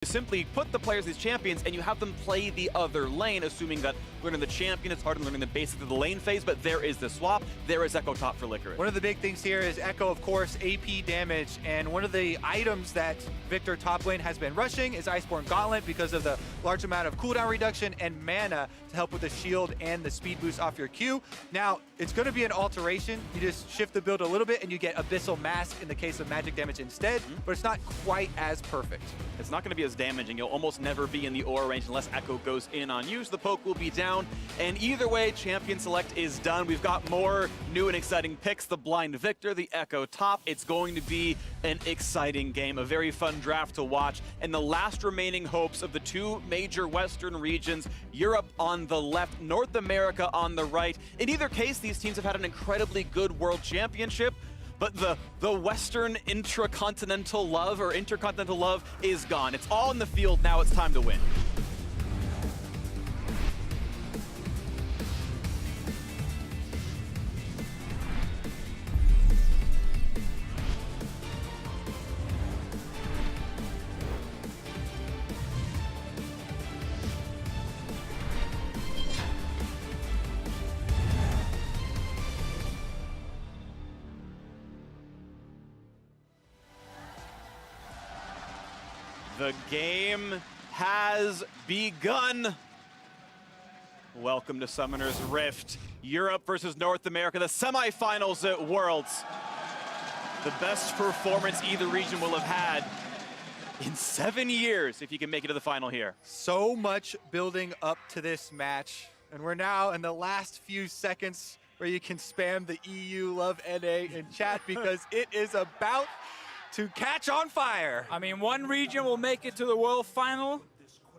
Simply put the players as champions and you have them play the other lane, assuming that learning the champion is harder than learning the basics of the lane phase, but there is the swap. There is Echo top for Licorice. One of the big things here is Echo, of course, AP damage, and one of the items that Victor top lane has been rushing is Iceborne Gauntlet because of the large amount of cooldown reduction and mana to help with the shield and the speed boost off your Q. Now, it's going to be an alteration. You just shift the build a little bit and you get Abyssal Mask in the case of magic damage instead, but it's not quite as perfect. It's not going to be as damaging. You'll almost never be in the aura range unless Echo goes in on you, so the poke will be down. And either way, champion select is done. We've got more new and exciting picks. The Blind Victor, the Echo top. It's going to be an exciting game, a very fun draft to watch. And the last remaining hopes of the two major Western regions, Europe on the left, North America on the right. In either case, these teams have had an incredibly good World Championship. But the Western intracontinental love or intercontinental love is gone. It's all in the field now. It's time to win. The game has begun. Welcome to Summoner's Rift. Europe versus North America, the semifinals at Worlds. The best performance either region will have had in 7 years if you can make it to the final here. So much building up to this match, and we're now in the last few seconds where you can spam the EU love NA in chat because it is about to catch on fire. I mean, one region will make it to the World Final.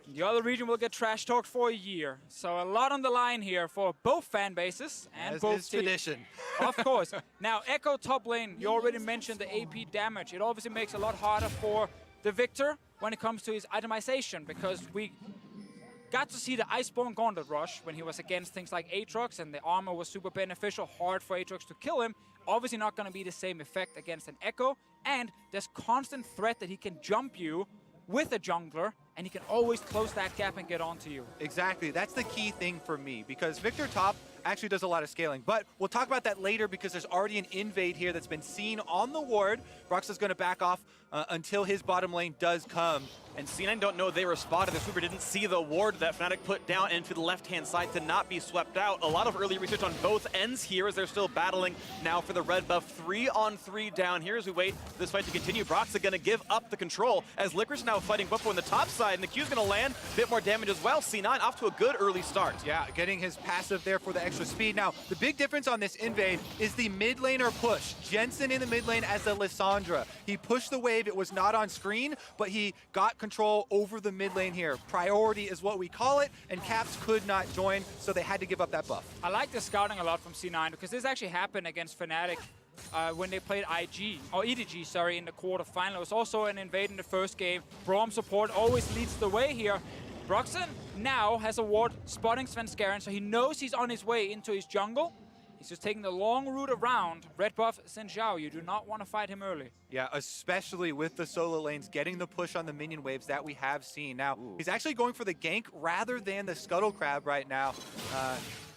The other region will get trash talked for a year. So a lot on the line here for both fan bases and As both is teams. tradition. Of course. Now, Echo top lane, you already mentioned the AP damage. It obviously makes it a lot harder for the Victor when it comes to his itemization, because we got to see the Iceborne Gauntlet rush when he was against things like Aatrox, and the armor was super beneficial, hard for Aatrox to kill him. Obviously not going to be the same effect against an Echo, and there's constant threat that he can jump you with a jungler, and he can always close that gap and get onto you. Exactly, that's the key thing for me, because Victor top actually does a lot of scaling, but we'll talk about that later because there's already an invade here that's been seen on the ward. Broxah's going to back off until his bottom lane does come. And C9 don't know they were spotted. The Super didn't see the ward that Fnatic put down into the left-hand side to not be swept out. A lot of early research on both ends here as they're still battling now for the red buff. 3-on-3 down here as we wait for this fight to continue. Broxah going to give up the control as Licorice now fighting Bufo on the top side, and the Q's going to land. A bit more damage as well. C9 off to a good early start. Yeah, getting his passive there for the extra speed. Now, the big difference on this invade is the mid laner push. Jensen in the mid lane as the Lissandra. He pushed the wave. It was not on screen, but he got control over the mid lane here. Priority is what we call it, and Caps could not join, so they had to give up that buff. I like the scouting a lot from C9 because this actually happened against Fnatic when they played EDG, sorry, in the quarterfinal. It was also an invade in the first game. Braum support always leads the way here. Broxah now has a ward spotting Svenskeren, so he knows he's on his way into his jungle. He's just taking the long route around. Red buff Xin Zhao, you do not want to fight him early. Yeah, especially with the solo lanes getting the push on the minion waves that we have seen. Now, he's actually going for the gank rather than the scuttle crab right now.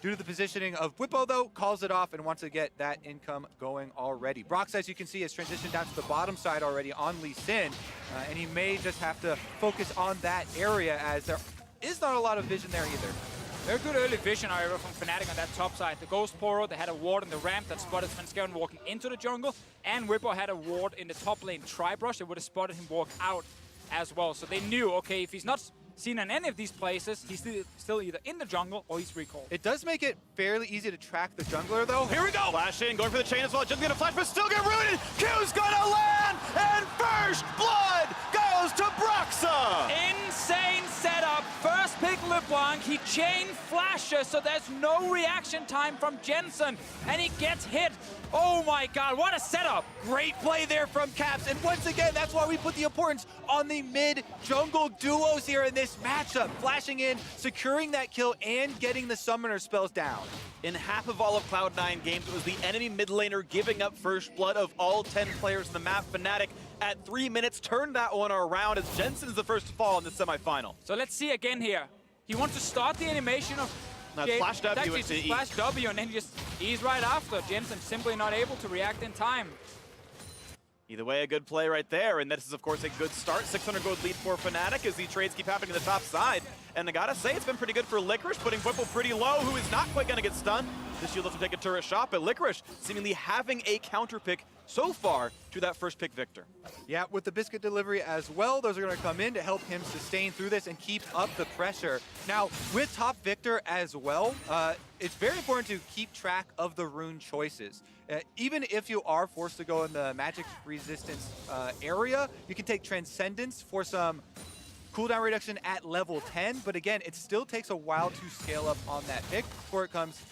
Due to the positioning of Whippo, though, calls it off and wants to get that income going already. Brox, as you can see, has transitioned down to the bottom side already on Lee Sin, and he may just have to focus on that area as there is not a lot of vision there either. Very good early vision, however, from Fnatic on that top side. The Ghost Poro, they had a ward in the ramp that spotted Svenskeren walking into the jungle, and Whippo had a ward in the top lane Tribrush. They would have spotted him walk out as well. So they knew, okay, if he's not seen in any of these places, he's still either in the jungle or he's recalled. It does make it fairly easy to track the jungler, though. Here we go! Flash in, going for the chain as well. Just gonna flash, but still get ruined. Q's gonna land, and first blood goes to Broxah! Insane setup. First pick LeBlanc, he chain flashes, so there's no reaction time from Jensen, and he gets hit. Oh my god, what a setup! Great play there from Caps, and once again, that's why we put the importance on the mid-jungle duos here in this matchup. Flashing in, securing that kill, and getting the summoner spells down. In half of all of Cloud9 games, it was the enemy mid laner giving up first blood of all 10 players in the map. Fnatic at 3 minutes, turned that one around as Jensen's the first to fall in the semifinal. So let's see again here. He wants to start the animation of Flash W into E. Flash W, and then he just E's right after. Jensen simply not able to react in time. Either way, a good play right there, and this is, of course, a good start. 600 gold lead for Fnatic as the trades keep happening to the top side. And I gotta say, it's been pretty good for Licorice, putting Whipple pretty low, who is not quite gonna get stunned. This shield doesn't take a turret shot, but Licorice seemingly having a counter pick so far to that first pick Victor. Yeah, with the biscuit delivery as well, those are going to come in to help him sustain through this and keep up the pressure. Now, with top Victor as well, it's very important to keep track of the rune choices. Even if you are forced to go in the magic resistance area, you can take Transcendence for some cooldown reduction at level 10, but again, it still takes a while to scale up on that pick before it comes,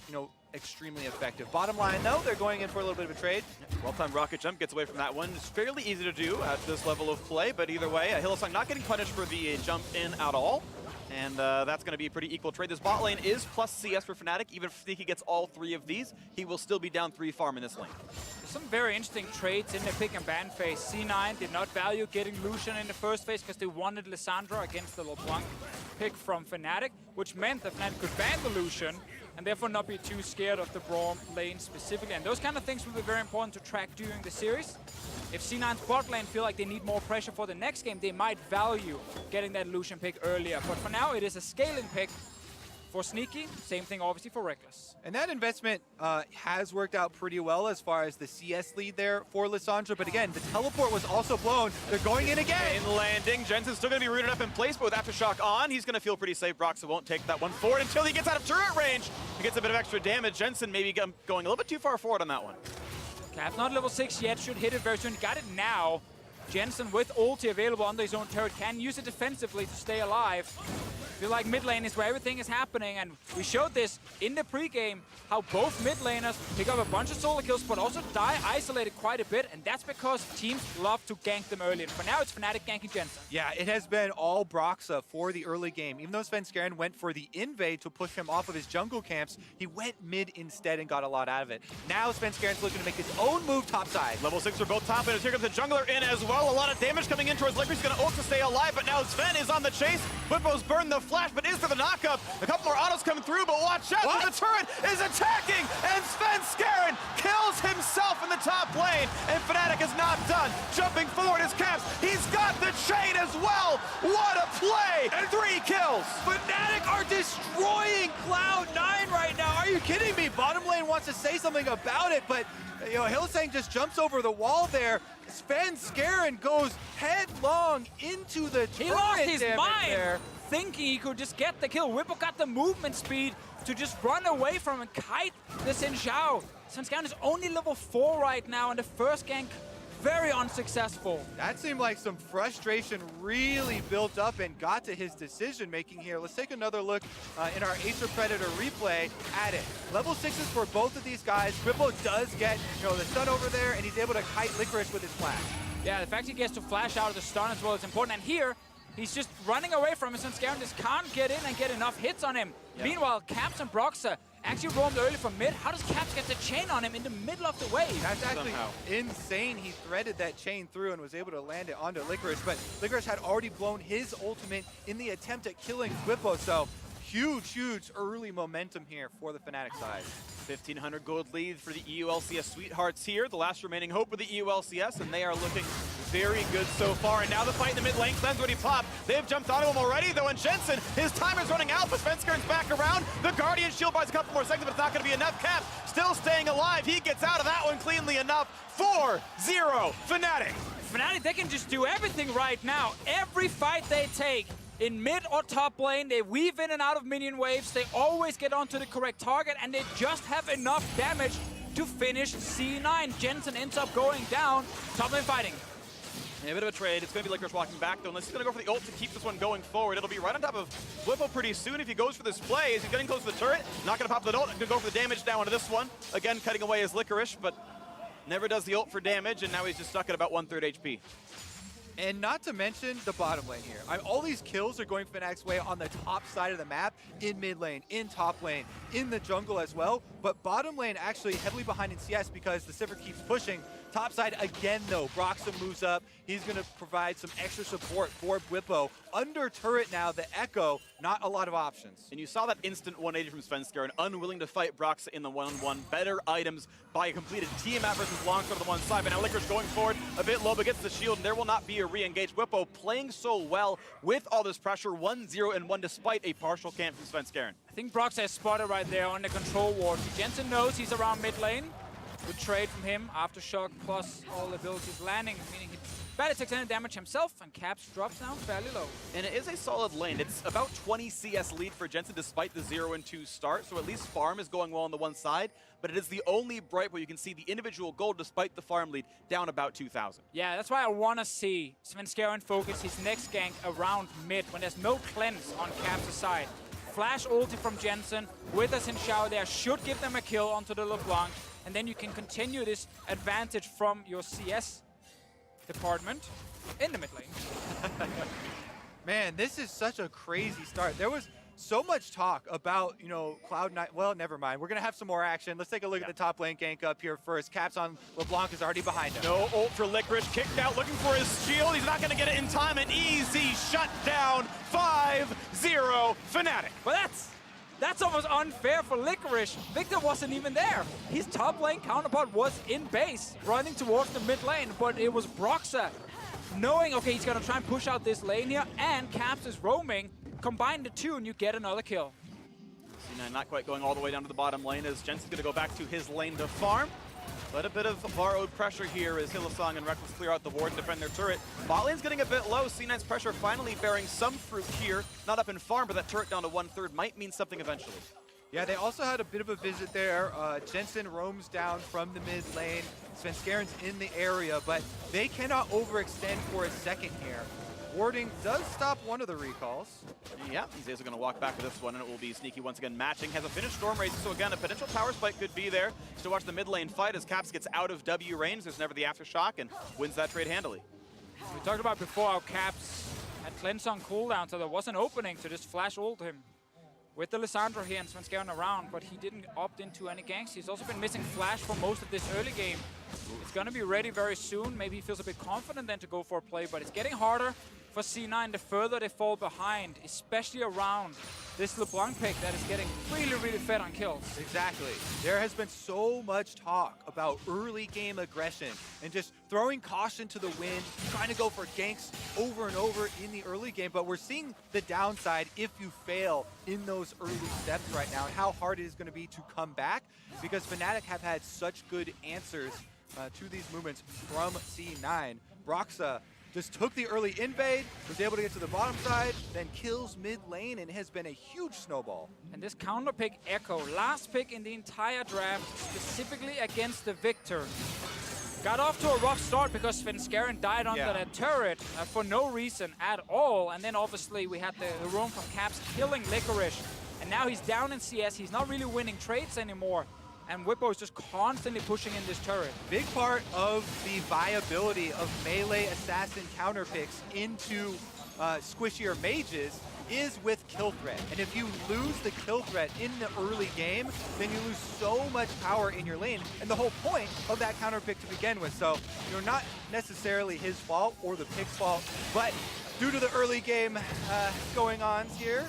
extremely effective. Bottom line, though, they're going in for a little bit of a trade. Well-timed rocket jump gets away from that one. It's fairly easy to do at this level of play, but either way, Hillsong not getting punished for the jump in at all. And that's going to be a pretty equal trade. This bot lane is plus CS for Fnatic. Even if Sneaky gets all 3 of these, he will still be down 3 farm in this lane. There's some very interesting trades in the pick and ban phase. C9 did not value getting Lucian in the first phase because they wanted Lissandra against the LeBlanc pick from Fnatic, which meant that Fnatic could ban the Lucian and therefore not be too scared of the Braum lane specifically. And those kind of things will be very important to track during the series. If C9's bot lane feel like they need more pressure for the next game, they might value getting that Lucian pick earlier. But for now, it is a scaling pick for Sneaky. Same thing, obviously, for Reckless. And that investment has worked out pretty well as far as the CS lead there for Lissandra. But again, the teleport was also blown. They're going in again. In landing, Jensen's still going to be rooted up in place, but with Aftershock on, he's going to feel pretty safe. Broxah won't take that one forward until he gets out of turret range. He gets a bit of extra damage. Jensen maybe going a little bit too far forward on that one. Cap not level 6 yet, should hit it very soon. Got it now. Jensen with ulti available under his own turret can use it defensively to stay alive. Feel like mid lane is where everything is happening, and we showed this in the pregame, how both mid laners pick up a bunch of solo kills, but also die isolated quite a bit, and that's because teams love to gank them early. And for now, it's Fnatic ganking Jensen. Yeah, it has been all Broxah for the early game. Even though Svenskeren went for the invade to push him off of his jungle camps, he went mid instead and got a lot out of it. Now Svenskeren's looking to make his own move topside. Level 6 are both top laners. Here comes the jungler in as well. A lot of damage coming in towards Licorice. He's going to ult to stay alive, but now Sven is on the chase. Whippo's burned the flash, but is there the knockup? A couple more autos coming through, but watch out! The turret is attacking, and Svenskeren kills himself in the top lane, and Fnatic is not done. Jumping forward his caps. He's got the chain as well. What a play! And 3 kills. Fnatic are destroying Cloud9 right now. Are you kidding me? Bottom lane wants to say something about it, but Hillsang just jumps over the wall there. Svenskeren goes headlong into the turret. He lost his mind there, thinking he could just get the kill. Whipple got the movement speed to just run away from and kite the Xin Zhao. Svenskeren is only level 4 right now, and the first gank very unsuccessful. That seemed like some frustration really built up and got to his decision making here. Let's take another look in our Acer Predator replay at it. Level 6s for both of these guys. Whipple does get the stun over there, and he's able to kite Licorice with his flash. Yeah, the fact he gets to flash out of the stun as well is important. And here, he's just running away from him, and Svenskeren just can't get in and get enough hits on him. Yeah. Meanwhile, Caps and Broxah actually roamed early from mid. How does Caps get the chain on him in the middle of the wave? That's actually insane. He threaded that chain through and was able to land it onto Licorice, but Licorice had already blown his ultimate in the attempt at killing Whippo, so huge early momentum here for the Fnatic side. 1,500 gold lead for the EULCS Sweethearts here, the last remaining hope of the EULCS, and they are looking very good so far. And now the fight in the mid lane, Cleanse what he popped. They've jumped onto him already, though, and Jensen, his time is running out, but Svenskeren's back around. The Guardian shield buys a couple more seconds, but it's not going to be enough. Cap still staying alive. He gets out of that one cleanly enough. 4-0 Fnatic. Fnatic, they can just do everything right now. Every fight they take, in mid or top lane, they weave in and out of minion waves, they always get onto the correct target, and they just have enough damage to finish C9. Jensen ends up going down, top lane fighting. Yeah, a bit of a trade. It's going to be Licorice walking back, though, unless he's going to go for the ult to keep this one going forward. It'll be right on top of Whipple pretty soon if he goes for this play. As he's getting close to the turret, not going to pop the ult, going to go for the damage down onto this one. Again, cutting away his Licorice, but never does the ult for damage, and now he's just stuck at about 1/3 HP. And not to mention the bottom lane here. All these kills are going Fnatic's way on the top side of the map, in mid lane, in top lane, in the jungle as well. But bottom lane actually heavily behind in CS because the Sivir keeps pushing. Top side again, though. Broxa moves up. He's going to provide some extra support for Bwipo. Under turret now, the Echo, not a lot of options. And you saw that instant 180 from Svenskeren, unwilling to fight Broxa in the one-on-one. Better items by a completed team effort versus Longsword on the one side. But now Licorice going forward a bit low, but gets the shield, and there will not be a re-engage. Bwipo playing so well with all this pressure, 1-0 and 1 despite a partial camp from Svenskeren. I think Broxa is spotted right there on the control ward. Jensen knows he's around mid lane. Good trade from him. Aftershock plus all abilities landing, meaning he barely takes any damage himself, and Caps drops down fairly low. And it is a solid lane. It's about 20 CS lead for Jensen despite the 0-2 start, so at least farm is going well on the one side, but it is the only bright where you can see the individual gold despite the farm lead down about 2,000. Yeah, that's why I want to see Svenskeren focus his next gank around mid when there's no cleanse on Caps' side. Flash ulti from Jensen with a Xin Xiao there should give them a kill onto the LeBlanc, and then you can continue this advantage from your CS department in the mid lane. Man, this is such a crazy start. There was so much talk about, Cloud9. Well, never mind. We're going to have some more action. Let's take a look at the top lane gank up here first. Caps on LeBlanc is already behind him. No ult for Licorice. Kicked out, looking for his shield. He's not going to get it in time. An easy shutdown. 5-0 Fnatic. But that's almost unfair for Licorice. Victor wasn't even there. His top lane counterpart was in base, running towards the mid lane, but it was Broxa knowing, okay, he's going to try and push out this lane here, and Caps is roaming. Combine the two, and you get another kill. C9 not quite going all the way down to the bottom lane as Jensen's going to go back to his lane to farm. But a bit of borrowed pressure here as Hillsong and Reckless clear out the ward and defend their turret. Bot lane's getting a bit low. C9's pressure finally bearing some fruit here. Not up in farm, but that turret down to 1/3 might mean something eventually. Yeah, they also had a bit of a visit there. Jensen roams down from the mid lane. Svenskeren's in the area, but they cannot overextend for a second here. Warding does stop one of the recalls. Yeah, he's also going to walk back with this one, and it will be Sneaky once again matching. Has a finished Storm Race, so again, a potential power spike could be there. Just to watch the mid lane fight as Caps gets out of W range. There's never the Aftershock and wins that trade handily. We talked about before how Caps had cleanse on cooldown, so there was an opening to just flash ult him with the Lissandra here and Svenskeren around, but he didn't opt into any ganks. He's also been missing flash for most of this early game. It's going to be ready very soon. Maybe he feels a bit confident then to go for a play, but it's getting harder for C9 the further they fall behind, especially around this LeBlanc pick that is getting really, really fed on kills. Exactly. There has been so much talk about early game aggression and just throwing caution to the wind, trying to go for ganks over and over in the early game, but we're seeing the downside if you fail in those early steps right now and how hard it is going to be to come back because Fnatic have had such good answers to these movements from C9. Broxa just took the early invade, was able to get to the bottom side, then kills mid lane, and has been a huge snowball. And this counter pick Echo, last pick in the entire draft, specifically against the Victor. Got off to a rough start because Svenskeren died under that turret for no reason at all. And then obviously we had the roam from Caps killing Licorice. And now he's down in CS, he's not really winning trades anymore. And Bwipo is just constantly pushing in this turret. Big part of the viability of melee assassin counter picks into squishier mages is with kill threat. And if you lose the kill threat in the early game, then you lose so much power in your lane and the whole point of that counter pick to begin with. So you're not necessarily his fault or the pick's fault, but due to the early game going on here,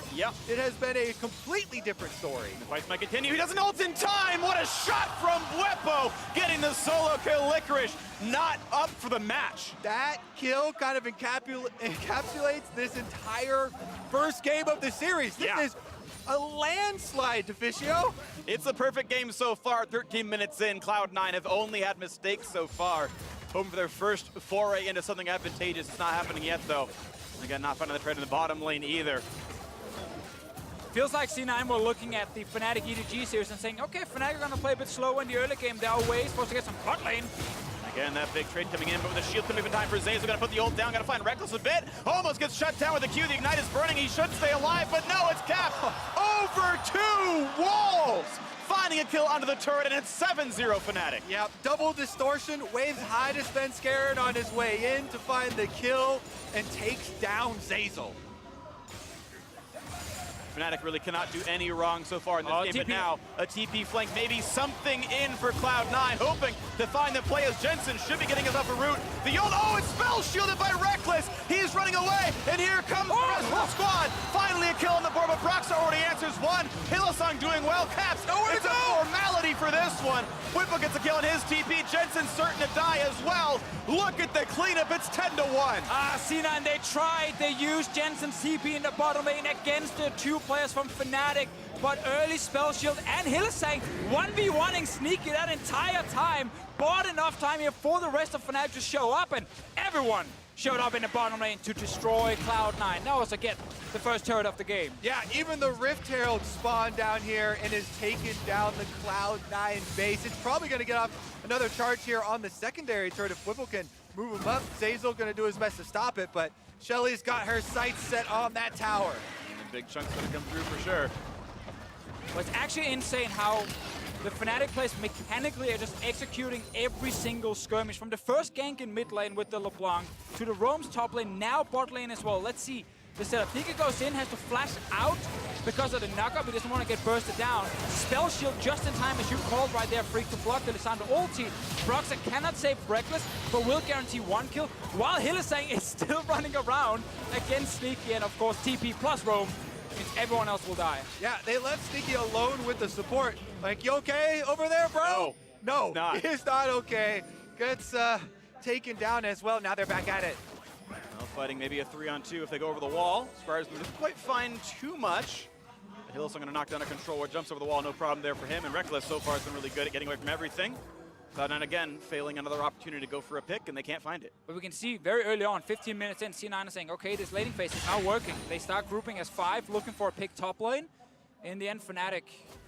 it has been a completely different story. The fight might continue. He doesn't ult in time. What a shot from Bwipo, getting the solo kill. Licorice not up for the match. That kill kind of encapsulates this entire first game of the series. This is a landslide, Deficio. It's a perfect game so far. 13 minutes in, Cloud9 have only had mistakes so far. Hoping for their first foray into something advantageous. It's not happening yet, though. Again, not finding the trade in the bottom lane either. Feels like C9 were looking at the Fnatic EDG series and saying, okay, Fnatic are going to play a bit slow in the early game. There are ways for us to get some bot lane. Again, that big trade coming in, but with the shield coming in time for Zaze, we're going to put the ult down, going to find Reckless a bit. Almost gets shut down with the Q. The Ignite is burning. He should stay alive, but no, it's Cap over 2 walls. Finding a kill onto the turret, and it's 7-0 Fnatic. Yep, double distortion, waves high to Svenskeren on his way in to find the kill, and takes down Zazel. Fnatic really cannot do any wrong so far in this game, but TP. now a TP flank, maybe something in for Cloud9, hoping to find the play as Jensen should be getting his upper route. The YOLO, oh, it's spell shielded by Reckless. He's running away, and here comes the rest of the squad. Finally a kill on the board, but Broxa already answers one. Hylissang doing well. Caps, nowhere to go. A formality for this one. Whippo gets a kill on his TP. Jensen certain to die as well. Look at the cleanup, it's 10-1. C9, they tried. They used Jensen's TP in the bottom lane against the 2 players from Fnatic, but early spell shield and Hylissang 1v1ing Sneaky that entire time. Bought enough time here for the rest of Fnatic to show up, and everyone showed up in the bottom lane to destroy Cloud9. That was, again, the first turret of the game. Yeah, even the Rift Herald spawned down here and has taken down the Cloud9 base. It's probably going to get off another charge here on the secondary turret if Whipple can move him up. Zazel going to do his best to stop it, but Shelly's got her sights set on that tower. And big chunks going to come through for sure. Well, it's actually insane how the Fnatic players mechanically are just executing every single skirmish. From the first gank in mid lane with the LeBlanc to the Roam's top lane, now bot lane as well. Let's see the setup. Nika goes in, has to flash out because of the knockup. He doesn't want to get bursted down. Spell shield just in time, as you called right there, Freak to block the Lissandra ulti. Broxa cannot save Reckless, but will guarantee 1 kill, while Hylissang is still running around against Sneaky, and of course TP plus Roam means everyone else will die. Yeah, they left Sneaky alone with the support. Like, you okay over there, bro? No, he's not okay. Gets taken down as well. Now they're back at it. Well, fighting maybe a 3-on-2 if they go over the wall. Squires doesn't quite find too much. Hill's going to knock down a controller, jumps over the wall, no problem there for him. And Reckless so far has been really good at getting away from everything. Cloud9 again failing another opportunity to go for a pick, and they can't find it. But we can see very early on, 15 minutes in, C9 is saying, okay, this laning phase is now working. They start grouping as 5, looking for a pick top lane. In the end, Fnatic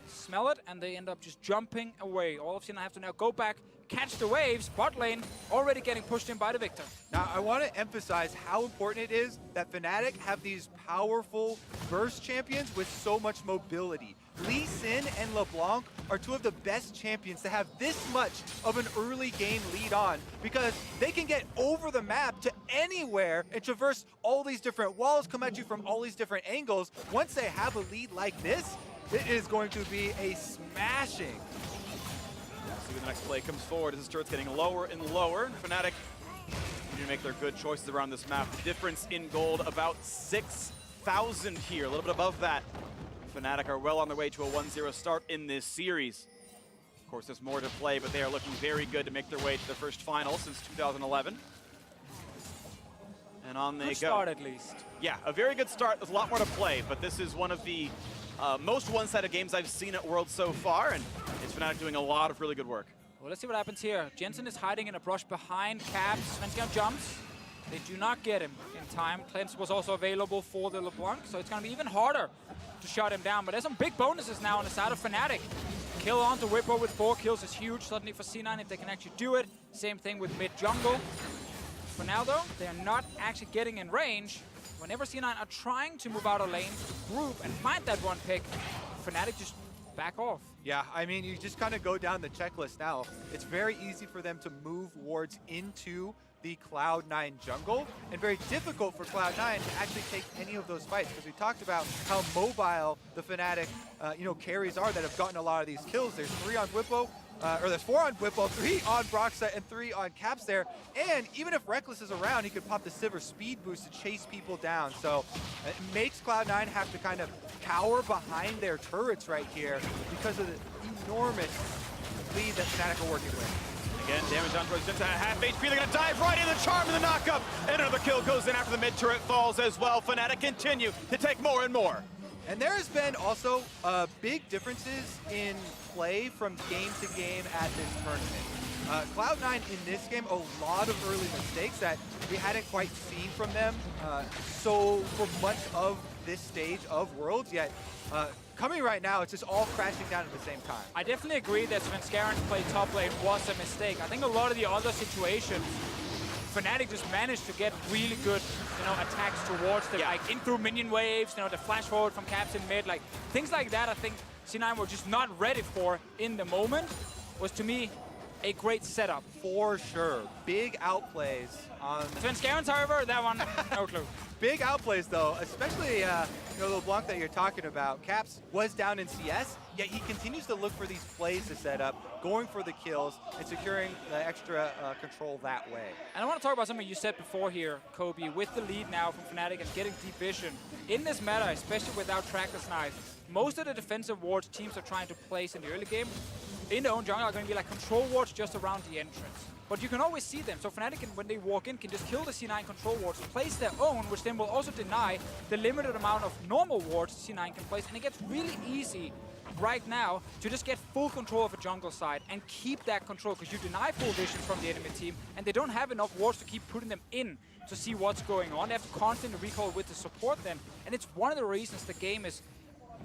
smell it, and they end up just jumping away. All of C9 have to now go back, catch the waves. Bot lane already getting pushed in by the Victor. Now, I want to emphasize how important it is that Fnatic have these powerful burst champions with so much mobility. Lee Sin and LeBlanc are 2 of the best champions to have this much of an early game lead on, because they can get over the map to anywhere and traverse all these different walls, come at you from all these different angles. Once they have a lead like this, it is going to be a smashing. See when the next play comes forward as this turret's getting lower and lower. Fnatic continue to make their good choices around this map. The difference in gold about 6,000 here, a little bit above that. Fnatic are well on their way to a 1-0 start in this series. Of course, there's more to play, but they are looking very good to make their way to their first final since 2011. And on they go. Good start, at least. Yeah, a very good start. There's a lot more to play, but this is one of the most one-sided games I've seen at Worlds so far, and it's Fnatic doing a lot of really good work. Well, let's see what happens here. Jensen is hiding in a brush behind Caps. Svenskjern jumps. They do not get him in time. Cleanse was also available for the LeBlanc, so it's going to be even harder to shut him down. But there's some big bonuses now on the side of Fnatic. Kill on to Whippo with 4 kills is huge suddenly for C9 if they can actually do it. Same thing with mid jungle. For now, though, they're not actually getting in range. Whenever C9 are trying to move out of lane, to group and find that 1 pick, Fnatic just back off. Yeah, I mean, you just kind of go down the checklist now. It's very easy for them to move wards into the Cloud9 jungle, and very difficult for Cloud9 to actually take any of those fights, because we talked about how mobile the Fnatic carries are that have gotten a lot of these kills. There's 3 on Whippo, or there's 4 on Whippo, 3 on Broxa, and 3 on Caps there. And even if Reckless is around, he could pop the Sivir speed boost to chase people down. So it makes Cloud9 have to kind of cower behind their turrets right here because of the enormous lead that Fnatic are working with. Again, damage on towards Jensen at half HP. They're going to dive right in the charm and the knockup. And another kill goes in after the mid turret falls as well. Fnatic continue to take more and more. And there has been also big differences in play from game to game at this tournament. Cloud9 in this game, a lot of early mistakes that we hadn't quite seen from them so for much of this stage of Worlds, yet coming right now, it's just all crashing down at the same time. I definitely agree that Svenskjern's play top lane was a mistake. I think a lot of the other situations, Fnatic just managed to get really good, attacks towards them, like in through minion waves, the flash forward from Caps in mid, like things like that. I think C9 were just not ready for in the moment. Was to me a great setup. For sure. Big outplays on... Svenskavens, however, that one, no clue. Big outplays, though, especially LeBlanc that you're talking about. Caps was down in CS, yet he continues to look for these plays to set up, going for the kills, and securing the extra control that way. And I want to talk about something you said before here, Kobe, with the lead now from Fnatic and getting deep vision. In this meta, especially without Tracker's Knife, most of the defensive wards teams are trying to place in the early game in their own jungle are going to be like control wards just around the entrance. But you can always see them, so Fnatic, when they walk in, can just kill the C9 control wards, place their own, which then will also deny the limited amount of normal wards C9 can place. And it gets really easy right now to just get full control of a jungle side and keep that control, because you deny full vision from the enemy team, and they don't have enough wards to keep putting them in to see what's going on. They have to constantly recall with the support then, and it's one of the reasons the game is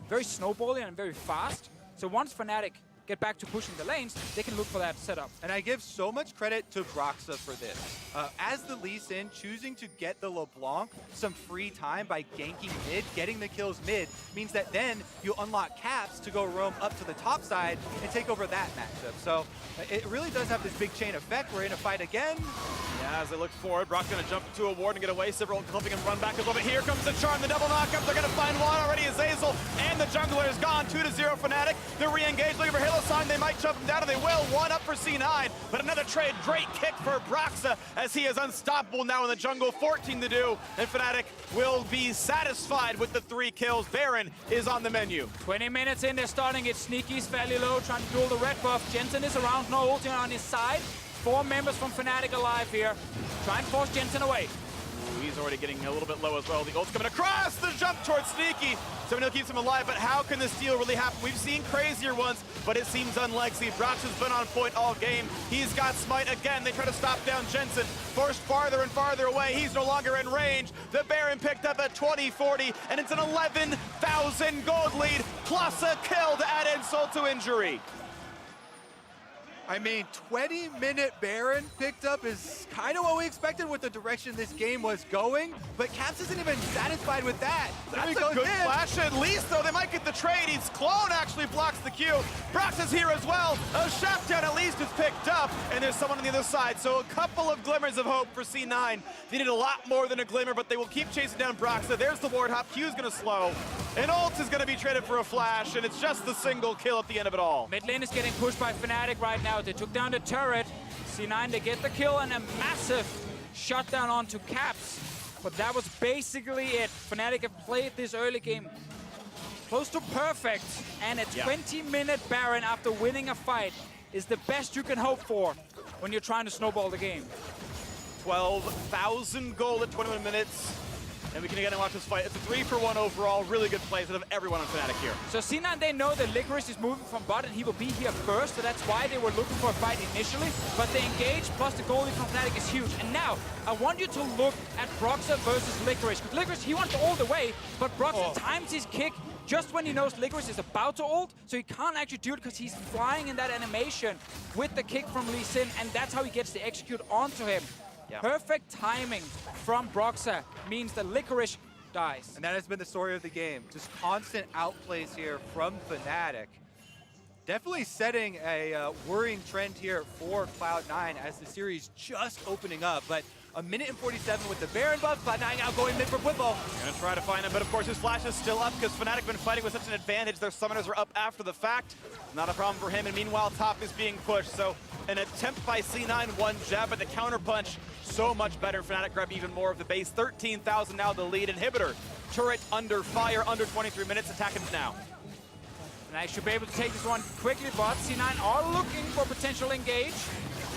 very snowballing and very fast. So once Fnatic get back to pushing the lanes, they can look for that setup. And I give so much credit to Broxa for this. As the Lee Sin, choosing to get the LeBlanc some free time by ganking mid, getting the kills mid, means that then you unlock Caps to go roam up to the top side and take over that matchup. So it really does have this big chain effect. We're in a fight again. Yeah, as they look forward, Brock's going to jump to a ward and get away. Several helping him run back a little bit. Here comes the charm, the double knockup. They're going to find one already. Azazel and the jungler is gone. 2-0 Fnatic. They're re-engaged, looking for Hillsong. They might jump him down, and they will. One up for C9, but another trade. Great kick for Broxa as he is unstoppable now in the jungle. 14 to do, and Fnatic will be satisfied with the 3 kills. Baron is on the menu. 20 minutes in, they're starting it. Sneaky's fairly low, trying to duel the red buff. Jensen is around, no ulting on his side. 4 members from Fnatic alive here. Try and force Jensen away. Ooh, he's already getting a little bit low as well. The ult's coming across the jump towards Sneaky. Someone keeps him alive, but how can the steal really happen? We've seen crazier ones, but it seems unlikely. Brox has been on point all game. He's got Smite again. They try to stop down Jensen. Forced farther and farther away. He's no longer in range. The Baron picked up a 20-40, and it's an 11,000 gold lead, plus a kill to add insult to injury. I mean, 20-minute Baron picked up is kind of what we expected with the direction this game was going, but Caps isn't even satisfied with that. That's a good flash. At least, though, they might get the trade. He's Clone actually blocks the Q. Brox is here as well. A shutdown at least is picked up, and there's someone on the other side. So a couple of glimmers of hope for C9. They need a lot more than a glimmer, but they will keep chasing down Broxa. There's the ward hop. Q's going to slow. And ult is going to be traded for a flash, and it's just the single kill at the end of it all. Mid lane is getting pushed by Fnatic right now. They took down the turret. C9, they get the kill and a massive shutdown onto Caps. But that was basically it. Fnatic have played this early game close to perfect. And a 20-minute Baron after winning a fight is the best you can hope for when you're trying to snowball the game. 12,000 gold at 21 minutes. And we can again watch this fight. It's a 3-for-1 overall. Really good plays out of everyone on Fnatic here. So C9, they know that Licorice is moving from bot and he will be here first, so that's why they were looking for a fight initially. But they engage, plus the goalie from Fnatic is huge. And now, I want you to look at Broxa versus Licorice. Because Licorice, he wants to ult away, but Broxa times his kick just when he knows Licorice is about to ult, so he can't actually do it because he's flying in that animation with the kick from Lee Sin, and that's how he gets the execute onto him. Perfect timing from Broxa means the Licorice dies. And that has been the story of the game. Just constant outplays here from Fnatic. Definitely setting a worrying trend here for Cloud9 as the series just opening up. But a minute and 47 with the Baron buff. Cloud9 now going mid for Whipple. Gonna try to find him, but of course his flash is still up because Fnatic have been fighting with such an advantage. Their summoners are up after the fact. Not a problem for him, and meanwhile top is being pushed. So an attempt by C9, one jab, but the counter punch so much better. Fnatic grab even more of the base. 13,000 now the lead. Inhibitor turret under fire, under 23 minutes. Attacking now. Fnatic should be able to take this one quickly, but C9 are looking for potential engage.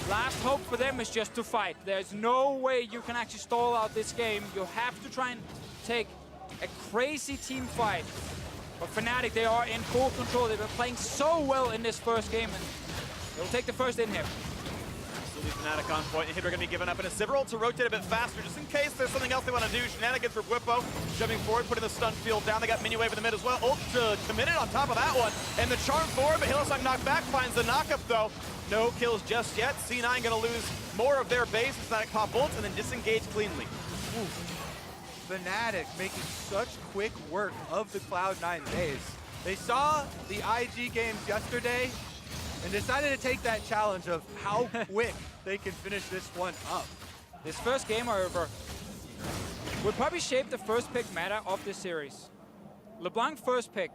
Last hope for them is just to fight. There's no way you can actually stall out this game. You have to try and take a crazy team fight. But Fnatic, they are in full control. They've been playing so well in this first game, and they'll take the first in here. Absolutely Fnatic on point. Inhibitor gonna be given up, and a Sivir ult to rotate a bit faster, just in case there's something else they want to do. Shenanigans for Whippo, jumping forward, putting the stun field down. They got mini wave in the mid as well. Ult committed on top of that one, and the charm forward, but Hillsong knocked back, finds the knockup though. No kills just yet. C9 gonna lose more of their base. Fnatic pop ults and then disengage cleanly. Ooh. Fnatic making such quick work of the Cloud9 base. They saw the IG games yesterday. and decided to take that challenge of how quick they can finish this one up. This first game, however, will probably shape the first pick meta of this series. LeBlanc first pick,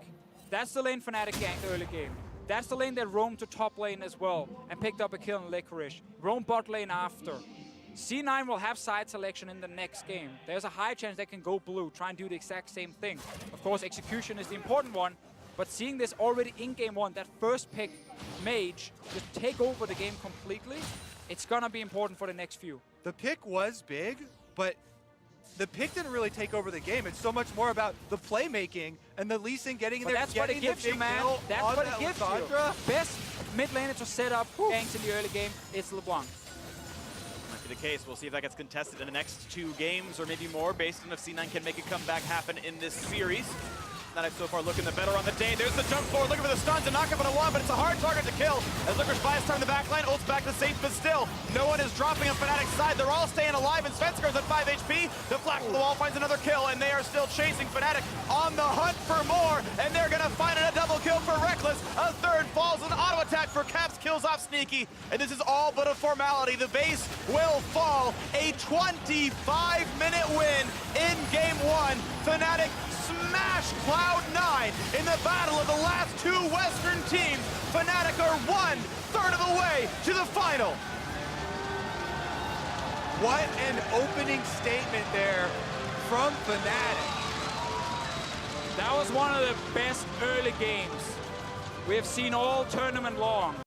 that's the lane Fnatic ganked early game. That's the lane that roamed to top lane as well and picked up a kill in Licorice. Roam bot lane after. C9 will have side selection in the next game. There's a high chance they can go blue, try and do the exact same thing. Of course, execution is the important one, but seeing this already in game one, that first pick Mage just take over the game completely, it's gonna be important for the next few. The pick was big, but the pick didn't really take over the game. It's so much more about the playmaking and the Lee Sin getting in there, That's what it gives you, man. That's what it gives you. Best mid laner to set up ganks in the early game is LeBlanc. Might be the case. We'll see if that gets contested in the next 2 games or maybe more, based on if C9 can make a comeback happen in this series. Fnatic so far looking the better on the day. There's the jump forward, looking for the stuns and knock up on a one, but it's a hard target to kill. As Licorice buys time in the backline, ults back to safe, but still, no one is dropping on Fnatic's side. They're all staying alive, and Svenskar's at 5 HP. The flash from the wall finds another kill, and they are still chasing Fnatic on the hunt for more, and they're gonna find a double kill for Reckless. A third falls, an auto attack for Caps, kills off Sneaky, and this is all but a formality. The base will fall. A 25-minute win in game one. Fnatic smashed Cloud9 in the battle of the last 2 Western teams. Fnatic are 1/3 of the way to the final. What an opening statement there from Fnatic. That was one of the best early games we have seen all tournament long.